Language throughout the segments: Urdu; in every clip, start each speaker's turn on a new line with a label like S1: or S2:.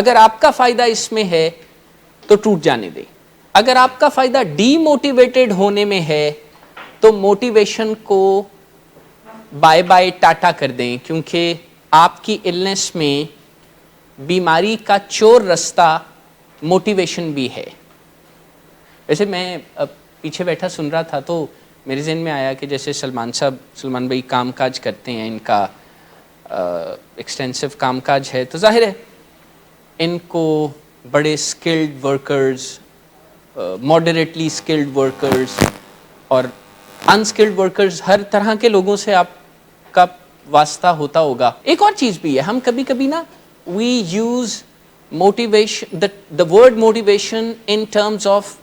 S1: اگر آپ کا فائدہ اس میں ہے تو ٹوٹ جانے دیں. اگر آپ کا فائدہ ڈی موٹیویٹڈ ہونے میں ہے تو موٹیویشن کو بائے بائے ٹاٹا کر دیں, کیونکہ آپ کی النس میں بیماری کا چور رستہ موٹیویشن بھی ہے. ویسے میں پیچھے بیٹھا سن رہا تھا تو میرے ذہن میں آیا کہ جیسے سلمان بھائی کام کاج کرتے ہیں, ان کا ایکسٹینسو کام کاج ہے, تو ظاہر ہے ان کو بڑے skilled workers, moderately skilled workers اور انسکلڈ ورکرز, ہر طرح کے لوگوں سے آپ کا واسطہ ہوتا ہوگا. ایک اور چیز بھی ہے, ہم کبھی کبھی نا we use motivation, the word motivation in terms of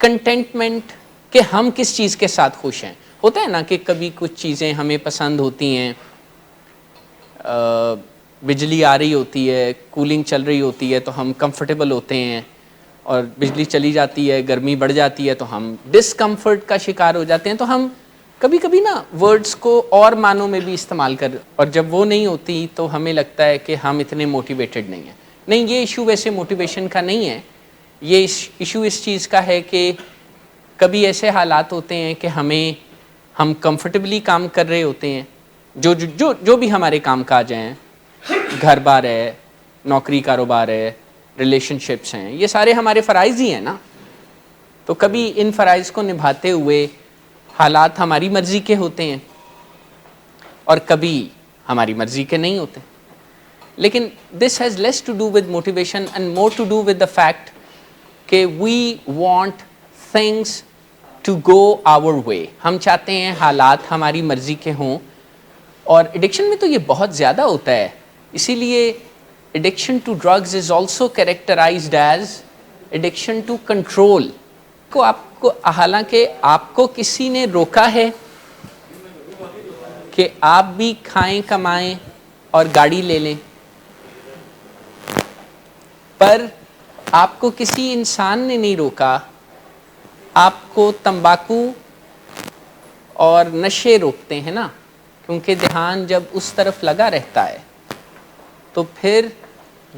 S1: contentment, کہ ہم کس چیز کے ساتھ خوش ہیں. ہوتا ہے نا کہ کبھی کچھ چیزیں ہمیں پسند ہوتی ہیں, بجلی آ رہی ہوتی ہے, کولنگ چل رہی ہوتی ہے تو ہم کمفرٹیبل ہوتے ہیں, اور بجلی چلی جاتی ہے, گرمی بڑھ جاتی ہے تو ہم ڈسکمفرٹ کا شکار ہو جاتے ہیں. تو ہم کبھی کبھی نا ورڈز کو اور معنوں میں بھی استعمال اور جب وہ نہیں ہوتی تو ہمیں لگتا ہے کہ ہم اتنے موٹیویٹڈ نہیں ہیں. نہیں, یہ ایشو ویسے موٹیویشن کا نہیں ہے, یہ ایشو اس چیز کا ہے کہ کبھی ایسے حالات ہوتے ہیں کہ ہم کمفرٹیبلی کام کر رہے ہوتے ہیں, جو بھی ہمارے کام کاج ہیں, گھر بار ہے, نوکری کاروبار ہے, ریلیشن شپس ہیں, یہ سارے ہمارے فرائض ہی ہیں نا. تو کبھی ان فرائض کو نبھاتے ہوئے حالات ہماری مرضی کے ہوتے ہیں اور کبھی ہماری مرضی کے نہیں ہوتے. لیکن this has less to do with motivation and more to do with the fact کہ we want things to go our way. ہم چاہتے ہیں حالات ہماری مرضی کے ہوں, اور ایڈکشن میں تو یہ بہت زیادہ ہوتا ہے. اسی لیے addiction to drugs is also characterized as addiction to control. حالانکہ آپ کو کسی نے روکا ہے کہ آپ بھی کھائیں کمائیں اور گاڑی لے لیں, پر آپ کو کسی انسان نے نہیں روکا. آپ کو تمباکو اور نشے روکتے ہیں نا, کیونکہ دھیان جب اس طرف لگا رہتا ہے تو پھر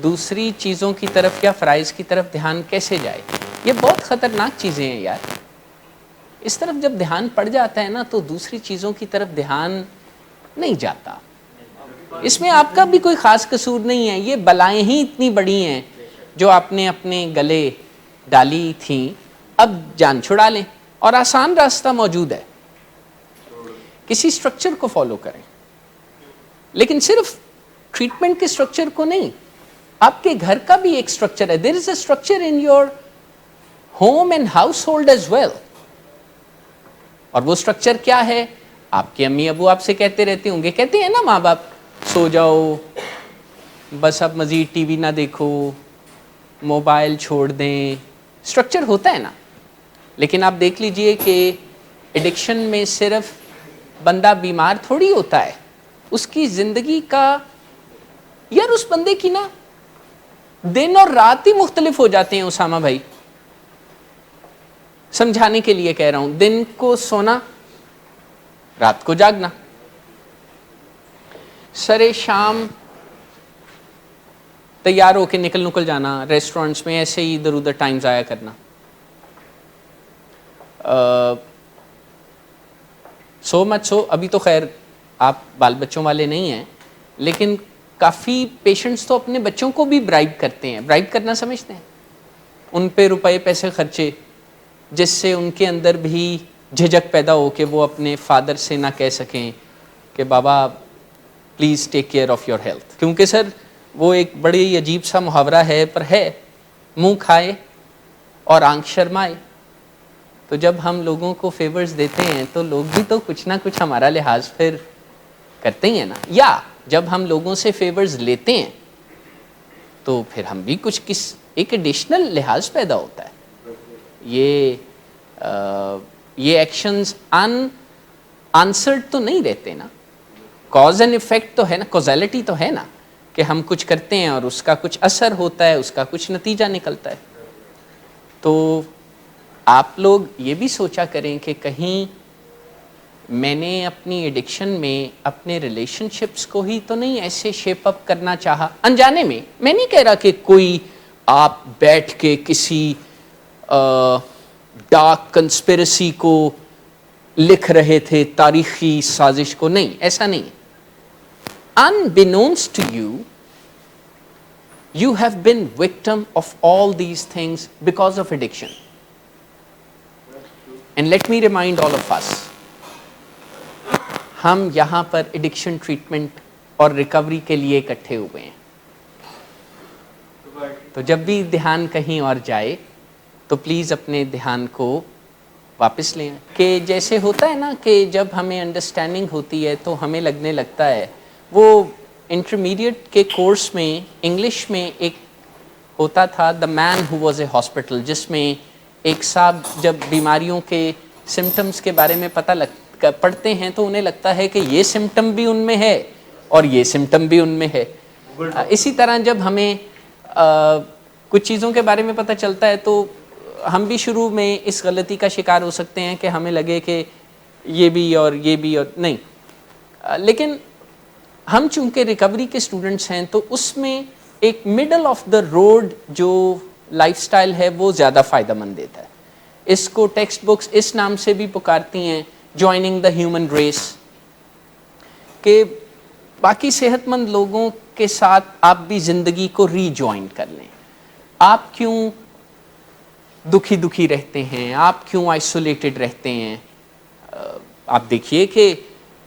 S1: دوسری چیزوں کی طرف یا فرائض کی طرف دھیان کیسے جائے. یہ بہت خطرناک چیزیں ہیں یار. اس طرف جب دھیان پڑ جاتا ہے نا تو دوسری چیزوں کی طرف دھیان نہیں جاتا. اس میں آپ کا بھی کوئی خاص قصور نہیں ہے, یہ بلائیں ہی اتنی بڑی ہیں جو آپ نے اپنے گلے ڈالی تھیں, اب جان چھڑا لیں. اور آسان راستہ موجود ہے, کسی سٹرکچر کو فالو کریں, لیکن صرف ٹریٹمنٹ کے سٹرکچر کو نہیں, آپ کے گھر کا بھی ایک سٹرکچر ہے. There is a structure in your home and household as well. اور وہ سٹرکچر کیا ہے؟ آپ کے امی ابو آپ سے کہتے رہتے ہوں گے, کہتے ہیں نا ماں باپ, سو جاؤ بس, اب مزید ٹی وی نہ دیکھو, موبائل چھوڑ دیں. سٹرکچر ہوتا ہے نا. لیکن آپ دیکھ لیجئے کہ ایڈکشن میں صرف بندہ بیمار تھوڑی ہوتا ہے, اس کی زندگی کا, یار اس بندے کی نا دن اور رات ہی مختلف ہو جاتے ہیں. اسامہ بھائی, سمجھانے کے لیے کہہ رہا ہوں, دن کو سونا, رات کو جاگنا, سرے شام تیار ہو کے نکل جانا ریسٹورنٹس میں, ایسے ہی ادھر ادھر ٹائم ضائع کرنا. سو مت سو, ابھی تو خیر آپ بال بچوں والے نہیں ہیں, لیکن کافی پیشنٹس تو اپنے بچوں کو بھی برائب کرتے ہیں. برائب کرنا سمجھتے ہیں؟ ان پہ روپے پیسے خرچے جس سے ان کے اندر بھی جھجک پیدا ہو کہ وہ اپنے فادر سے نہ کہہ سکیں کہ بابا please take care of your health. کیونکہ سر وہ ایک بڑی عجیب سا محاورہ ہے, پر ہے, منہ کھائے اور آنکھ شرمائے. تو جب ہم لوگوں کو فیورز دیتے ہیں تو لوگ بھی تو کچھ نہ کچھ ہمارا لحاظ پھر کرتے ہی ہیں نا. یا جب ہم لوگوں سے فیورز لیتے ہیں تو پھر ہم بھی کچھ ایک ایڈیشنل لحاظ پیدا ہوتا ہے. یہ ایکشنز آنسرڈ تو نہیں رہتے نا, کاز اینڈ ایفیکٹ تو ہے نا, کوزیلٹی تو ہے نا, کہ ہم کچھ کرتے ہیں اور اس کا کچھ اثر ہوتا ہے, اس کا کچھ نتیجہ نکلتا ہے. تو آپ لوگ یہ بھی سوچا کریں کہ کہیں میں نے اپنی ایڈکشن میں اپنے ریلیشن شپس کو ہی تو نہیں ایسے شیپ اپ کرنا چاہا انجانے میں. میں نہیں کہہ رہا کہ کوئی آپ بیٹھ کے کسی ڈارک کنسپیرسی کو لکھ رہے تھے, تاریخی سازش کو, نہیں, ایسا نہیں. Unbeknownst to you, you have been victim of all these things because of addiction. And let me remind all of us, ہم یہاں پر ایڈکشن ٹریٹمنٹ اور ریکوری کے لیے اکٹھے ہوئے ہیں. تو جب بھی دھیان کہیں اور جائے تو پلیز اپنے دھیان کو واپس لیں. کہ جیسے ہوتا ہے نا کہ جب ہمیں انڈرسٹینڈنگ ہوتی ہے تو ہمیں لگنے لگتا ہے, وہ انٹرمیڈیٹ کے کورس میں انگلش میں ایک ہوتا تھا دا مین ہو واز اے ہاسپٹل, جس میں ایک صاحب جب بیماریوں کے سمٹمز کے بارے میں پڑھتے ہیں تو انہیں لگتا ہے کہ یہ سمٹم بھی ان میں ہے اور یہ سمٹم بھی ان میں ہے. اسی طرح جب ہمیں کچھ چیزوں کے بارے میں پتہ چلتا ہے تو ہم بھی شروع میں اس غلطی کا شکار ہو سکتے ہیں کہ ہمیں لگے کہ یہ بھی اور نہیں. لیکن ہم چونکہ ریکوری کے اسٹوڈنٹس ہیں تو اس میں ایک مڈل آف دا روڈ جو لائف سٹائل ہے وہ زیادہ فائدہ مند دیتا ہے. اس کو ٹیکسٹ بکس اس نام سے بھی پکارتی ہیں, جوائننگ دا ہیومن ریس, کہ باقی صحت مند لوگوں کے ساتھ آپ بھی زندگی کو ری جوائن کر لیں. آپ کیوں دکھی رہتے ہیں, آپ کیوں آئسولیٹڈ رہتے ہیں؟ آپ دیکھیے کہ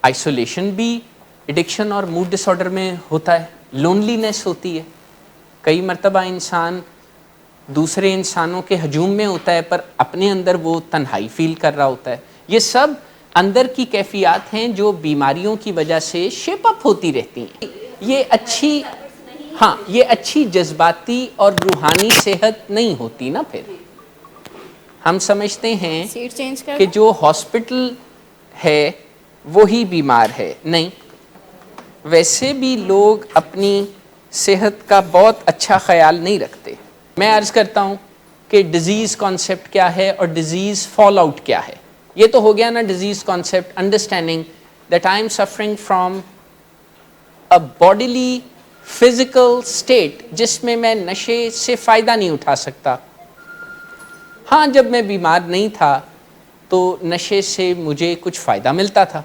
S1: آئسولیشن بھی ایڈکشن اور موڈ ڈس آرڈر میں ہوتا ہے, لونلینس ہوتی ہے. کئی مرتبہ انسان دوسرے انسانوں کے ہجوم میں ہوتا ہے پر اپنے اندر وہ تنہائی فیل کر رہا ہوتا ہے. یہ سب اندر کی کیفیات ہیں جو بیماریوں کی وجہ سے شیپ اپ ہوتی رہتی ہیں. یہ اچھی جذباتی اور روحانی صحت نہیں ہوتی نا. پھر ہم سمجھتے ہیں کہ جو ہاسپٹل ہے وہی بیمار ہے. نہیں, ویسے بھی لوگ اپنی صحت کا بہت اچھا خیال نہیں رکھتے. میں عرض کرتا ہوں کہ ڈیزیز کانسیپٹ کیا ہے اور ڈیزیز فال آؤٹ کیا ہے. یہ تو ہو گیا نا disease concept, understanding that I am suffering from a bodily physical state جس میں میں نشے سے فائدہ نہیں اٹھا سکتا. ہاں, جب میں بیمار نہیں تھا تو نشے سے مجھے کچھ فائدہ ملتا تھا,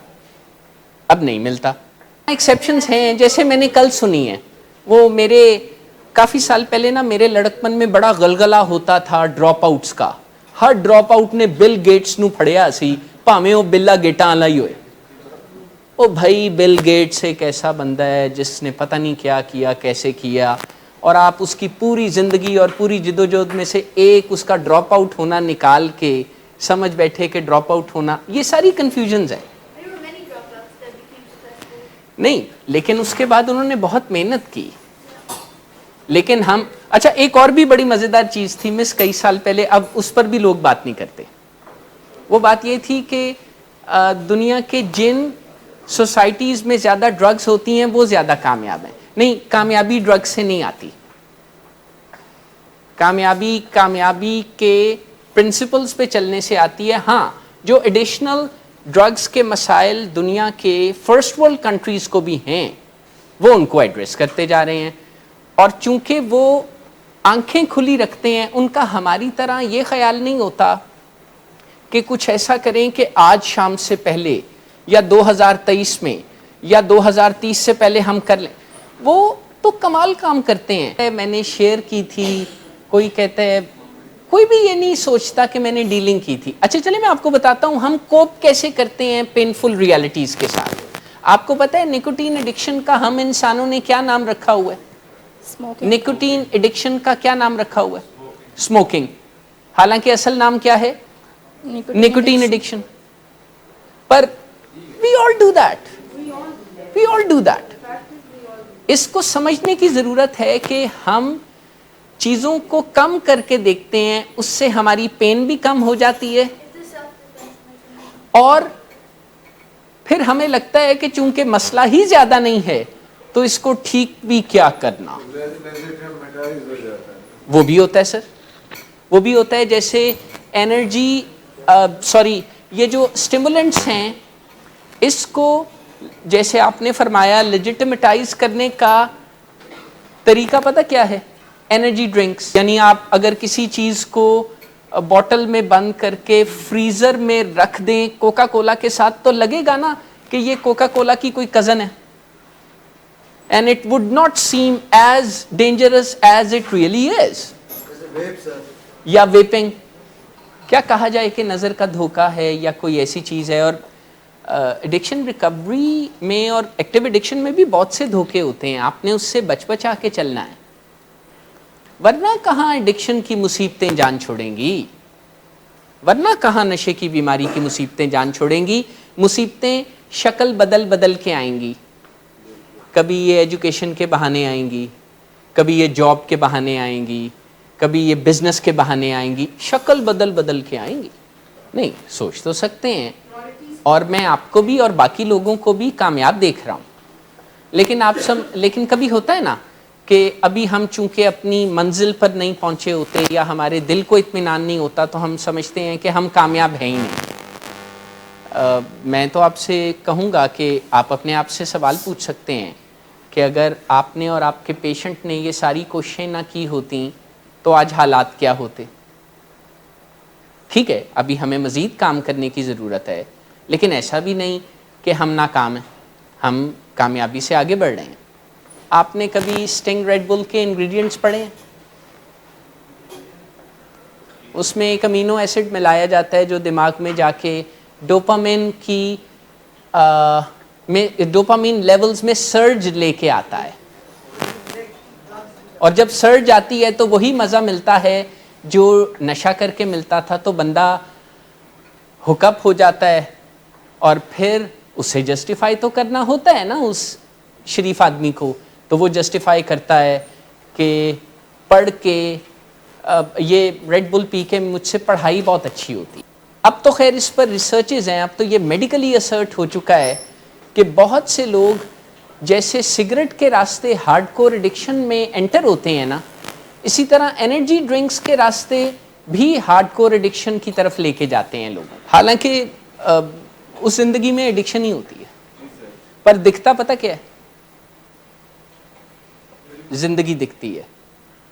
S1: اب نہیں ملتا. ایکسیپشنز ہیں, جیسے میں نے کل سنی ہے, وہ میرے کافی سال پہلے نا میرے لڑکپن میں بڑا غلغلہ ہوتا تھا ڈراپ آؤٹس کا. ہر ڈراپ آؤٹ نے بل گیٹس نو پھڑیا سی پاویں وہ بلا گیٹاں والا ہی ہوئے. او بھائی, بل گیٹس ایک ایسا بندہ ہے جس نے پتہ نہیں کیا کیا, کیسے کیا, اور آپ اس کی پوری زندگی اور پوری جدوجہد میں سے ایک اس کا ڈراپ آؤٹ ہونا نکال کے سمجھ بیٹھے کہ ڈراپ آؤٹ ہونا, یہ ساری کنفیوژنز ہیں. نہیں, لیکن اس کے بعد انہوں نے بہت محنت کی. لیکن ہم اچھا, ایک اور بھی بڑی مزیدار چیز تھی مس کئی سال پہلے, اب اس پر بھی لوگ بات نہیں کرتے. وہ بات یہ تھی کہ دنیا کے جن سوسائٹیز میں زیادہ ڈرگز ہوتی ہیں وہ زیادہ کامیاب ہیں. نہیں, کامیابی ڈرگ سے نہیں آتی. کامیابی کے پرنسپلز پہ چلنے سے آتی ہے. ہاں, جو ایڈیشنل ڈرگز کے مسائل دنیا کے فرسٹ ورلڈ کنٹریز کو بھی ہیں وہ ان کو ایڈریس کرتے جا رہے ہیں, اور چونکہ وہ آنکھیں کھلی رکھتے ہیں, ان کا ہماری طرح یہ خیال نہیں ہوتا کہ کچھ ایسا کریں کہ آج شام سے پہلے یا 2023 میں یا 2030 سے پہلے ہم کر لیں. وہ تو کمال کام کرتے ہیں. میں نے شیئر کی تھی, کوئی کہتا ہے, کوئی بھی یہ نہیں سوچتا کہ میں نے ڈیلنگ کی تھی. اچھا چلے میں آپ کو بتاتا ہوں ہم کوپ کیسے کرتے ہیں پینفل ریالٹیز کے ساتھ. آپ کو پتہ ہے نکوٹین ایڈکشن کا ہم انسانوں نے کیا نام رکھا ہوا ہے؟ نکوٹین ایڈکشن کا کیا نام رکھا ہوا ہے؟ اسموکنگ. حالانکہ اصل نام کیا ہے؟ Nicotine addiction. Per we all do that. اس کو سمجھنے کی ضرورت ہے کہ ہم چیزوں کو کم کر کے دیکھتے ہیں, اس سے ہماری پین بھی کم ہو جاتی ہے, اور پھر ہمیں لگتا ہے کہ چونکہ مسئلہ ہی زیادہ نہیں ہے تو اس کو ٹھیک بھی کیا کرنا. وہ بھی ہوتا ہے سر, وہ بھی ہوتا ہے. جیسے انرجی یہ جو اسٹیمولنٹس ہیں اس کو جیسے آپ نے فرمایا لیجٹیمیٹائز کرنے کا طریقہ پتہ کیا ہے؟ Energy drinks. یعنی آپ اگر کسی چیز کو بوٹل میں بند کر کے فریزر میں رکھ دیں کوکا کولا کے ساتھ تو لگے گا نا کہ یہ کوکا کولا کی کوئی کزن ہے. And it would not seem as dangerous as it really is. یا ویپنگ. کیا کہا جائے کہ نظر کا دھوکہ ہے یا کوئی ایسی چیز ہے. اور ایڈکشن ریکوری میں اور ایکٹیو ایڈکشن میں بھی بہت سے دھوکے ہوتے ہیں. آپ نے اس سے بچا کے چلنا ہے, ورنہ کہاں ایڈکشن کی مصیبتیں جان چھوڑیں گی, ورنہ کہاں نشے کی بیماری کی مصیبتیں جان چھوڑیں گی. مصیبتیں شکل بدل کے آئیں گی. کبھی یہ ایجوکیشن کے بہانے آئیں گی, کبھی یہ جاب کے بہانے آئیں گی, کبھی یہ بزنس کے بہانے آئیں گی. شکل بدل کے آئیں گی. نہیں سوچ تو سکتے ہیں, اور میں آپ کو بھی اور باقی لوگوں کو بھی کامیاب دیکھ رہا ہوں. لیکن کبھی ہوتا ہے نا کہ ابھی ہم چونکہ اپنی منزل پر نہیں پہنچے ہوتے یا ہمارے دل کو اطمینان نہیں ہوتا تو ہم سمجھتے ہیں کہ ہم کامیاب ہیں ہی نہیں. میں تو آپ سے کہوں گا کہ آپ اپنے آپ سے سوال پوچھ سکتے ہیں کہ اگر آپ نے اور آپ کے پیشنٹ نے یہ ساری کوششیں نہ کی ہوتیں تو آج حالات کیا ہوتے. ٹھیک ہے ابھی ہمیں مزید کام کرنے کی ضرورت ہے, لیکن ایسا بھی نہیں کہ ہم ناکام ہیں, ہم کامیابی سے آگے بڑھ رہے ہیں. آپ نے کبھی اسٹنگ ریڈ بل کے انگریڈینٹس پڑھے ہیں؟ اس میں ایک امینو ایسڈ ملایا جاتا ہے جو دماغ میں جا کے ڈوپامین لیولز میں سرج لے کے آتا ہے, اور جب سرج آتی ہے تو وہی مزہ ملتا ہے جو نشہ کر کے ملتا تھا. تو بندہ ہک اپ ہو جاتا ہے, اور پھر اسے جسٹیفائی تو کرنا ہوتا ہے نا اس شریف آدمی کو, تو وہ جسٹیفائی کرتا ہے کہ پڑھ کے یہ ریڈ بل پی کے مجھ سے پڑھائی بہت اچھی ہوتی. اب تو خیر اس پر ریسرچز ہیں, اب تو یہ میڈیکلی اسرٹ ہو چکا ہے کہ بہت سے لوگ جیسے سگریٹ کے راستے ہارڈ کور ایڈکشن میں انٹر ہوتے ہیں نا, اسی طرح انرجی ڈرنکس کے راستے بھی ہارڈ کور ایڈکشن کی طرف لے کے جاتے ہیں لوگ. حالانکہ اس زندگی میں ایڈکشن ہی ہوتی ہے, پر دکھتا پتہ کیا ہے؟ زندگی دکھتی ہے,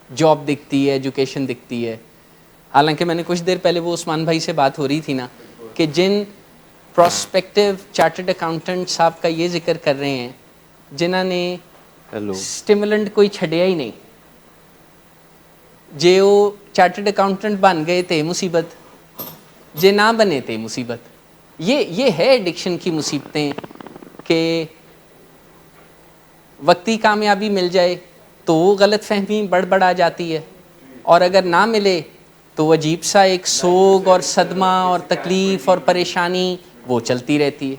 S1: جاب دکھتی ہے, ایجوکیشن دکھتی ہے. حالانکہ میں نے کچھ دیر پہلے وہ عثمان بھائی سے بات ہو رہی تھی نا کہ جن پراسپیکٹیو چارٹرڈ اکاؤنٹنٹ صاحب کا یہ ذکر کر رہے ہیں جنہاں نے اسٹیمولنٹ کوئی چھڈیا ہی نہیں, جے وہ چارٹرڈ اکاؤنٹنٹ بن گئے تھے مصیبت, جے نہ بنے تھے مصیبت. یہ ہے ایڈکشن کی مصیبتیں کہ وقتی کامیابی مل جائے تو وہ غلط فہمی بڑھ جاتی ہے, اور اگر نہ ملے تو عجیب سا ایک سوگ اور صدمہ اور تکلیف اور پریشانی وہ چلتی رہتی ہے.